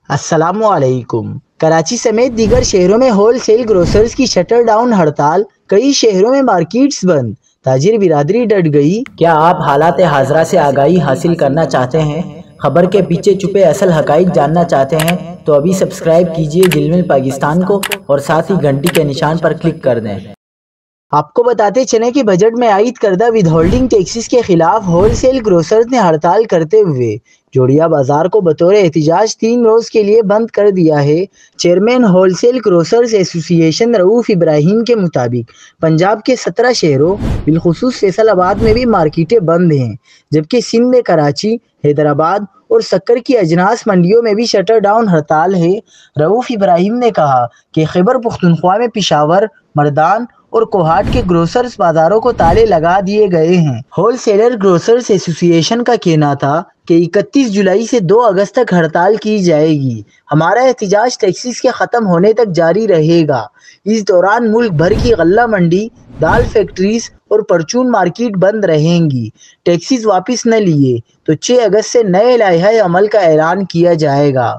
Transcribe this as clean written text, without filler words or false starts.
السلام علیکم۔ کراچی سمیت دیگر شہروں میں ہول سیل گروسرز کی شٹر ڈاؤن ہڑتال، کئی شہروں میں مارکیٹس بند، تاجر برادری ڈٹ گئی۔ کیا آپ حالات حاضرہ سے آگاہی حاصل کرنا چاہتے ہیں؟ خبر کے پیچھے چھپے اصل حقائق جاننا چاہتے ہیں تو ابھی سبسکرائب کیجئے جل پاکستان کو اور ساتھ ہی گھنٹی کے نشان پر کلک کر دیں۔ آپ کو بتاتے چلیں کہ بجٹ میں عائد کردہ ود ہولڈنگ ٹیکسز کے خلاف ہول سیل گروسرز نے ہڑتال کرتے ہوئے جوڑیہ بازار کو بطور احتجاج 3 روز کے لیے بند کر دیا ہے۔ چیئرمین ہول سیل گروسرز ایسوسی ایشن رؤف ابراہیم کے مطابق پنجاب کے 17 شہروں بالخصوص فیصل آباد میں بھی مارکیٹیں بند ہیں، جبکہ سندھ میں کراچی، حیدرآباد اور سکر کی اجناس منڈیوں میں بھی شٹر ڈاؤن ہڑتال ہے۔ رؤف ابراہیم نے کہا کہ خیبر پختونخوا میں پشاور، مردان اور کوہاٹ کے گروسرز بازاروں کو تالے لگا دیے گئے ہیں۔ ہول سیلر گروسرز ایسوسی ایشن کا کہنا تھا کہ 31 جولائی سے 2 اگست تک ہڑتال کی جائے گی۔ ہمارا احتجاج ٹیکسز کے ختم ہونے تک جاری رہے گا۔ اس دوران ملک بھر کی غلہ منڈی، دال فیکٹریز اور پرچون مارکیٹ بند رہیں گی۔ ٹیکسز واپس نہ لیے تو 6 اگست سے نئے لائحہ عمل کا اعلان کیا جائے گا۔